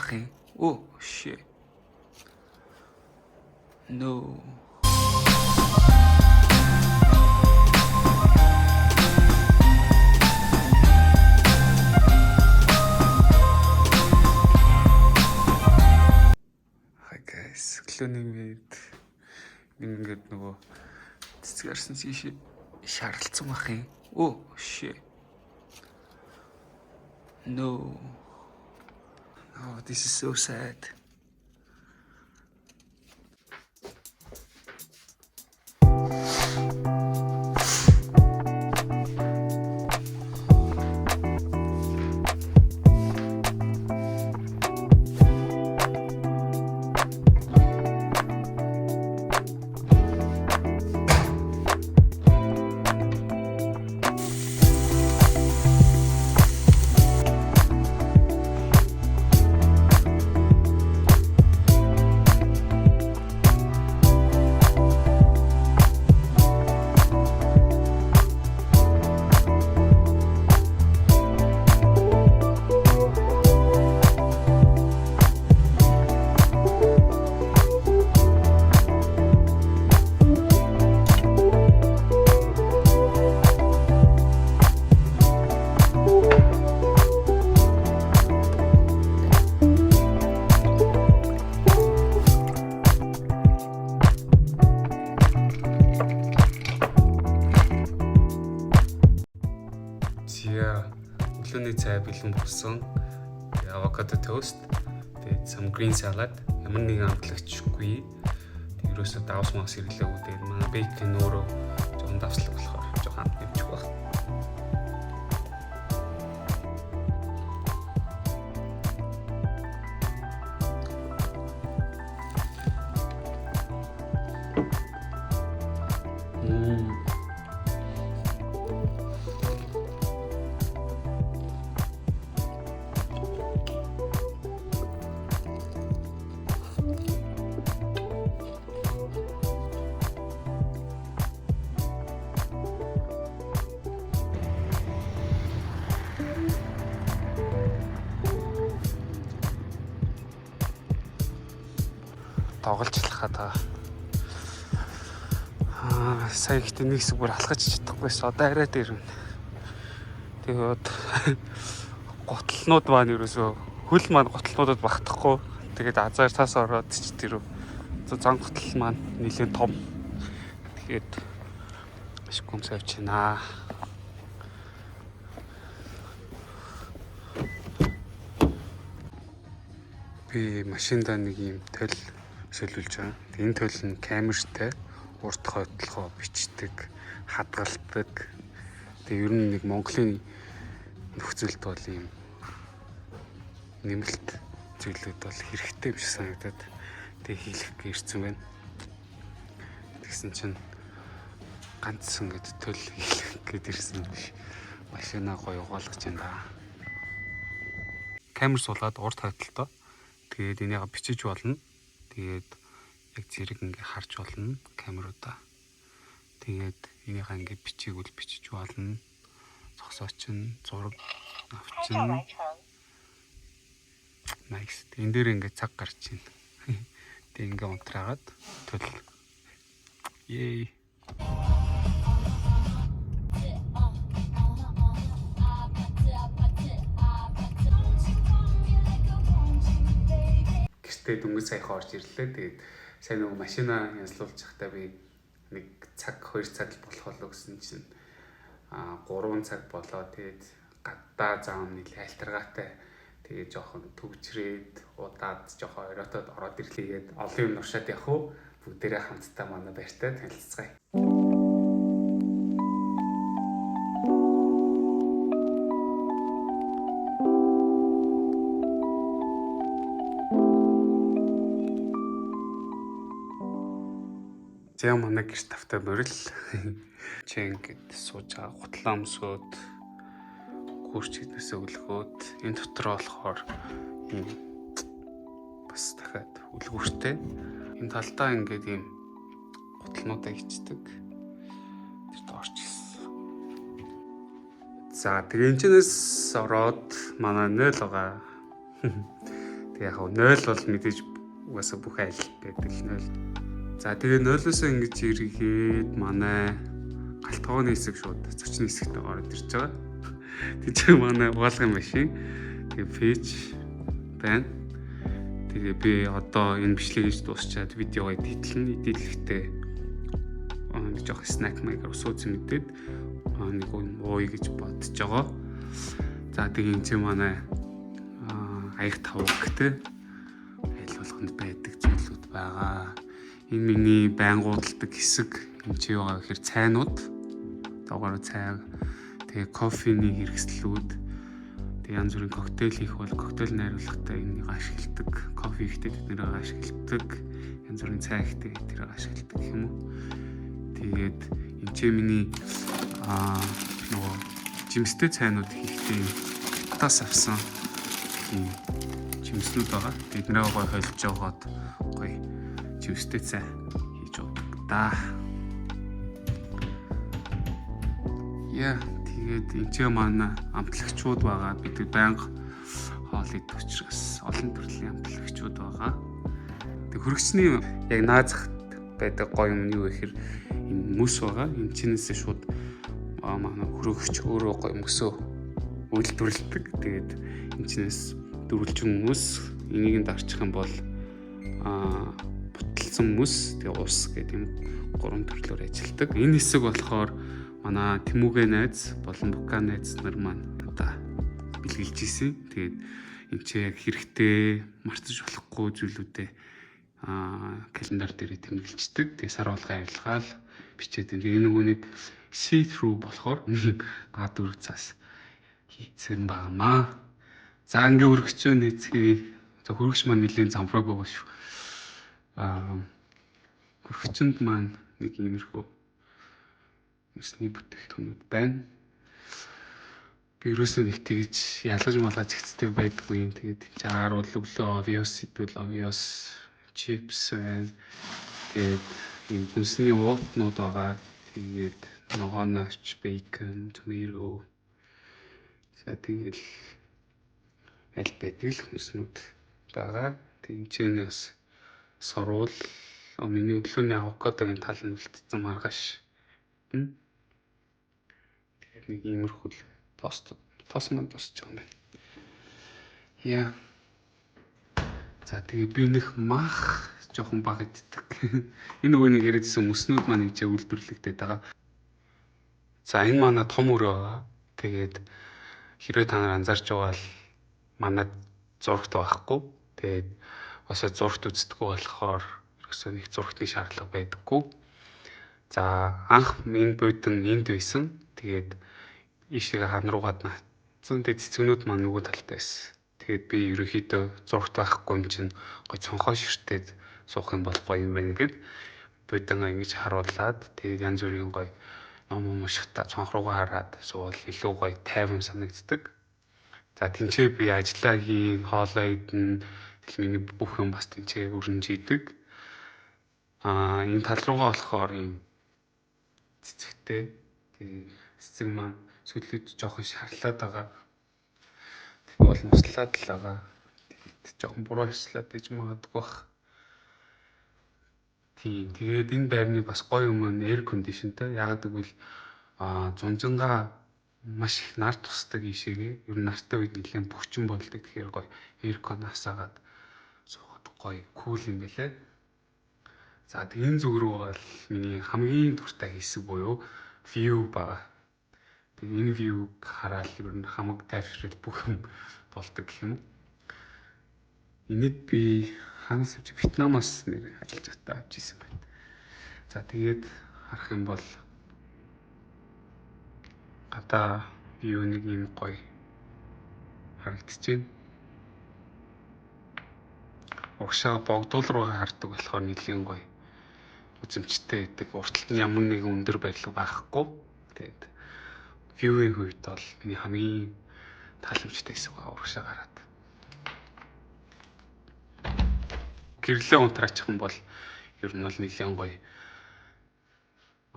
ах юм. Oh shit. No. Hi guys. Клоning мэд ингээд нөгөө цэцгэрсэн шиг шаарлцсан ах юм. Oh shit. No. Oh, this is so sad. Өглөөний цай бэлэн болсон. Тэгээ авокадо тост, тэгээ some green salad, ямар нэгэн амтлагчгүй. Тэгээ ерөөсөө давс мас ирлээгүй. Тэгээ манай бейкон өөрөө жоохон давслаг болохоор жоохон амт нэмчих баг. Тоглочлахаа та. Сая ихтэй нэг хэсэг бүр алхаж чадахгүйс одоо арай дээр байна. Тэгээд готлнууд маань ерөөсөө хөл маань готлнуудад багтахгүй. Тэгээд азар тас ороод ч тэр зан готл маань нэлээд том. Тэгээд ашиггүй савч байна. Би машиндаа нэг юм тойл шилүүлж байгаа. Энэ тойл нь камертай урт хойдлохоо бичдэг, хадгалдаг. Тэгээ ер нь нэг Монголын нөхцөлд бол ийм нэмэлт зүйлүүд бол хэрэгтэй биш санагдаад тэгээ хийх гэрсэн байна. Тэгсэн чинь ганц ингэж тойл хийх гээд ирсэн биш. Машинаа гоё угаалгаж байна да. Камер суулгаад урт хойдолтой. Тэгээд энийг бичиж болно. Тэгээд яг зэрэг ингээ харж болно камеруудаа. Тэгээд энийг ингээ бичээгүүл бичиж болно. Зогсоочин, зураг авчин. Nice. Энэ дээр ингээ цаг гарч байна. Тэгээд ингээ унтраагаад төл. Yay. Тэгээд дөнгөж саяхан орж ирлээ. Тэгээд сайн нөгөө машина янзлуулж захтаа би нэг цаг 2 цаг болох болоо гэсэн чинь 3 цаг болоо. Тэгээд гадаа зам нийлээ альтаргаатай. Тэгээд жоохон төгжрээд удаад жоохон оройтод ороод ирлээгээд олон юм нуршаад явах уу? Бүгдээрээ хамтдаа манай баяртай танилццгаая. Зэ манай гэрт тавтай морил чи ингээд сууж байгаа гутлаа өмсгөөд гүрч гэднээс өглөхөөд энэ дотор болохоор бас дахиад үлгүүртэй энэ талдаа ингээд ийм гутлнуудаа хичдэг тэр доорч ирсэн. За тэгээ энэчнээс ороод манай 0 байгаа. Тэгээ яг 0 бол мэдээж угаасаа бүх айл байдаг 0. За тэгээ 0-оос ингэж эргээд манай галтгооны хэсэг шууд зочны хэсэгт ороод ирж байгаа. Тэг чи манай угаалгын машин. Тэгээ пэйж байна. Тэгээ би одоо энэ бичлэгийг дуусчаад видеого эдитлэн эдитлэхдээ нэг жоох снэк маягаар сууц мэдээд нэг ууя гэж бодож байгаа. За тэгээ энэ чи манай аяг тавг те айл болгонд байдаг зүйлүүд байгаа. Энэ миний байнгуудалдаг хэсэг энэ чи байгаа гэхээр цайнууд доогоор цай тэгээ кофений хэрэгслүүд тэгээ янз бүрийн коктейл хийх бол коктейл найруулгатай энийг ашигладаг, кофе ихтэй тэднийг ашигладаг, янз бүрийн цай ихтэй тэрийг ашигладаг гэх юм уу. Тэгээд энэ чи миний нөгөө жимстэй цайнууд хийхдээ тас авсан ийм жимснүүд байгаа. Тэднээ гоё холж жагаад гоё жимстэй цай хийж өгдөг да. Тэгээд энэ ч манай амтлагчуд байгаа. Бид байнга хоол идэх учраас олон төрлийн амтлагчуд байгаа. Тэг хөргөчний яг наазахт байдаг гоё юм юу гэхээр энэ мөс байгаа. Энэ чинээсээ шууд манай хөргөч өөрөө гоё мөсөө үйлдвэрлэдэг. Тэгээд энэ чинээс дөрвөлжин мөс энийг дарчих юм бол буталсан мөс тэгээ ус гэдэг юм 3 төрлөөр ажилладаг. Энэ хэсэг болохоор манай Тэмүүгэ найз болон Бука найз нар маань одоо бэлгэлж ийсэн. Тэгээд энэ ч яг хэрэгтэй мартаж болохгүй зүйлүүдээ календар дээр тэмдэглэждэг. Тэгээд сар болгон авилгаал бичээд энэ нөгөөнийг see through болохоор гадуур цаас хийцэн баамаа. За ингээ хөргөчөө нэцгий. За хөргөч маань нэлийн замфраг байгаа шүү. Хөргөчөнд маань нэг иймэрхүү өсний бүтээгдэхүүнүүд байна. Би ерөөсөө нэг тэгж ялгаж малгаж хэцтэй байдаггүй юм. Тэгээд жааруул өглөө obvious сэдвэл obvious chips байна. Тэгээд ийм хүнсний уутнууд байгаа. Тэгээд ногооноч bacon, tomato. За тэгэл аль байдаг л хүнснүүд байгаа. Тэгээд чинээс сурвал миний өглөөний авокадогийн тал нь үлдсэн маргааш. Нэг иймэрхүү тост маань тосч байгаа юм байна. За тэгээ би нэг мах жоохон баг иддэг. Энэ нөгөө нэг яриадсэн мөснүүд маань ингэж үйлдвэрлэгдээд байгаа. За энэ манай том өрөө байгаа. Тэгээд хэрвээ та нар анзаарч байгаа бол манай зурагт байхгүй. Тэгээд басаа зурагт үзтгүү болохоор ерөөсөө нэг зурагтын шаардлага байдаггүй. За анх энэ буудан энд байсан. Тэгээд ийшээ хан руугаад наацсан. Тэгээд цэцгнүүд маань нөгөө талтай байсан. Тэгээд би ерөөхдөө зурагт байхгүй юм чинь гой цонхоо ширтээд суух юм бол гоё юм байна гэд буудангаа ингэж харуулад тэгээд янз бүрийн гоё ном уншихтаа цонх руугаа хараад суувал илүү гоё тайван санагддаг. За тэнцээ би ажиллаа хийн, хоолоо идэн миний бүх юм бас тэнцээ өрнж идэг. Энэ тал руугаа болохоор юм цэцэгтэй. Тэгээд цэцэг маань сүлээд жоохон шарлаад байгаа. Тэгвэл бол муслаад л байгаа. Тэгээд жоохон буруу ажиллаад иж магадгүй бах. Тэгээд энэ байрны бас гоё юм нь air conditionтэй. Яг гэвэл зунжингаа маш их нар тусдаг ийшээгээ. Ер нь нартай үед нэлээд бөхчин болдог. Тэгэхээр гоё air con асаагаад суугаад гоё cool юм байлаа. За энэ зүг рүү бол миний хамгийн дуртай хэсэг буюу view байгаа. Тэгээд энэ view-г хараад ер нь хамаг тайвшрал бүх юм болдог гэх юм. Энэд би ханаас авч Вьетнамаас нэр ажиллаж байхдаа авч ирсэн байна. За тэгээд харах юм бол гадаа view нэг юм гоё харагдчихэв. Урагшаа богдуул руу хардаг болохоор нэлийн гоё үзэмжтэй байдаг. Урталт нь ямар нэгэн өндөр байдлага байхгүй. Тэгээд view-ийн хувьд бол миний хамгийн тааламжтай хэсэг байгаа урагшаа гараад. Гэрлээ унтраачих юм бол ер нь бол нэлийн гоё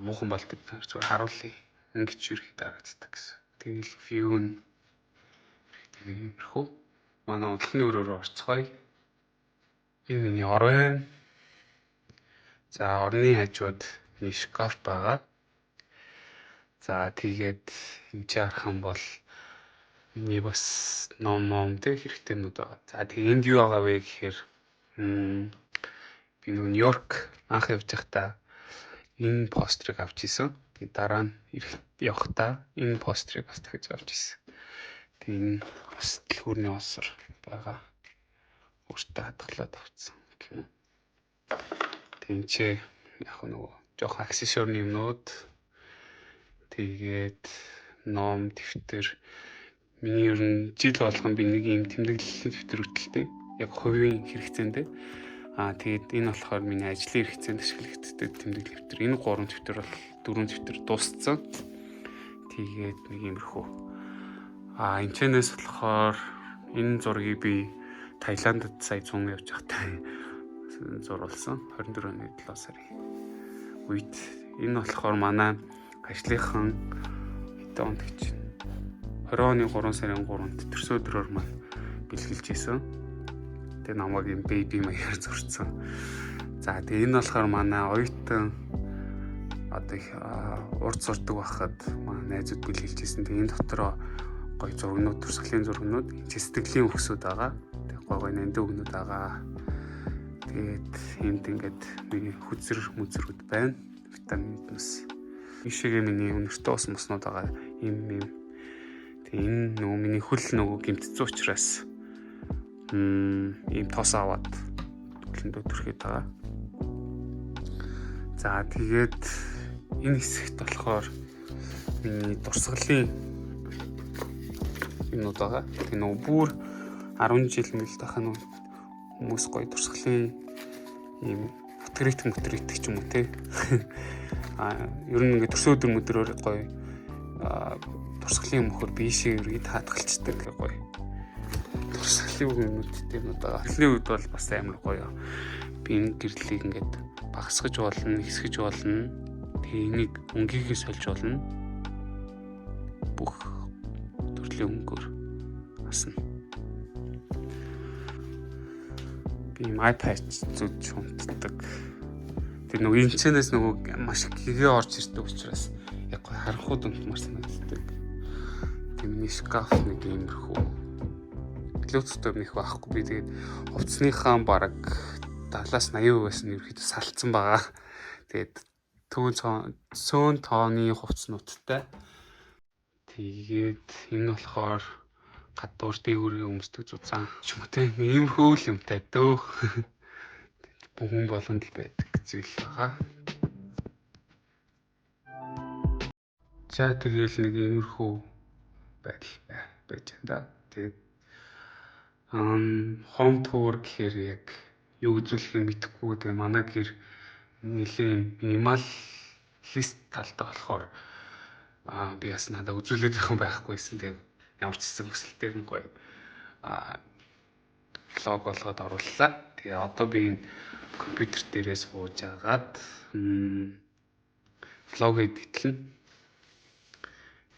муухан болдог зүгээр харуулъя. Ингэж ерхий дарагддаг гэсэн. Тэгэл view нь иймэрхүү. Манай удалны өрөөрөө орцгоё. Энэ миний ор байна. За орны хажууд нэг шкаф байгаа. За тэгээд энэ чи харах юм бол миний бас ном тэг хэрэгтэйнүүд байгаа. За тэгээд энд юу байгаа вэ гэхээр би Нью-Йорк анх явж байхдаа энэ постерыг авч исэн. Тэгээд дараа нь явхдаа энэ постерыг бас дахиж авч исэн. Тэгээд энэ бас дэлгүүрний осор байгаа. Өөртөө хадгалаад авцсан. Тэгээд чи яг нөгөө жоохон аксессуарны юмнууд тэгээд ном, дэвтэр миний ер нь жил болгон би нэг юм тэмдэглэлийн дэвтэр хөтэлтэй. Яг хувийн хэрэгцээндээ. Тэгээд энэ болохоор миний ажлын хэрэгцээнд ашиглагддаг тэмдэглэл дэвтэр. Энэ 3 дэвтэр бол 4 дэвтэр дууссан. Тэгээд нэг иймэрхүү. Энэчнээс болохоор энэ зургийг би Таиландд сая 100 явж байхдаа зурулсан 24 оны 7 сарын үед. Энэ болохоор манай ажлынхан хэдэн онд гэж 20 оны 3 сарын 3-нд төрсөн өдрөөр маань бэлгэлж исэн. Тэгээ намайг юм бэби маягаар зурцсан. За тэгээ энэ болохоор манай оюутан одоо их урд зурдаг байхад манай найзууд бэлгэлж исэн. Тэгээ энэ дотроо гоё зургнууд, туршлагын зургнууд, сэтгэлийн өгсөд байгаа. Тэгээ гоё нандин өгнүүд байгаа. Тэгээд энд ингээд миний хүзэр-мүзрүүд байна. Витамин бас. Ишээгээ миний өнөртөө ус моснууд байгаа. Ийм. Тэгээ энэ нөгөө миний хөл нөгөө гимтцүү учраас ийм тос аваад төлөнд өдрөхөд байгаа. За тэгээд энэ хэсэгт болохоор миний дурсгалын юмнууд байгаа. Тэгээ нөгөө бүр 10 жил мэл тахын хүмүүс гоё дурсгалын ийм фотографик ч юм уу те. Ер нь ингээд төрсөн өдөр мөдрөөр гоё дурсгалын мөхөр биешээ үргэлж хадгалцдаг гоё. Дурсгалын юмнуудтэй юмуд байгаа. Эхлэлийн үед бол бас амар гоё. Би энэ гэрлийг ингээд багасгаж болно, хэсгэж болно. Тэгээ энийг өнгөгийг сольж болно. Бүх төрлийн өнгөөр асна. Би iPad зүж унтдаг. Тэр нөгөө энэчнээс нөгөө маш их гэгээ орж ирдэг учраас яг харанхууд унтмаар санагддаг. Тэр миний шкаф нэг иймэрхүү. Bluetooth нэх байхгүй. Би тэгээд хувцсныхаа бараг 70-80% нь ерөөхдөө салцсан байгаа. Тэгээд цөөн тооны хувцснуудтай. Тэгээд энэ болохоор гадуур дээгүүрээ өмсдөг зузаан ч юм уу те. Иймэрхүү л юмтай дөө. Бүхэн болгонд л байдаг зүйл байгаа. За тэгэл нэг иймэрхүү байдал байж байна да. Тэгээд home tour гэхээр яг юу үзүүлэхээ мэдэхгүй. Тэгээ манай гэр нэлээд минималист талтай болохоор би бас надад үзүүлээд байхгүйсэн. Тэгээ ямар ч хэсэг өсөлтээр нь гоё влог болгоод орууллаа. Тэгээ одоо би энэ компьютер дээрээ сууж агаад влог эдитлэн.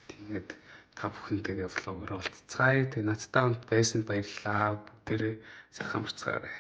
Тэгээд та бүхэнтэйгээ влогоор уулзцгаая. Тэгээ надтай хамт байсанд баярлалаа. Бүгдээрээ сайхан амарцгаарай.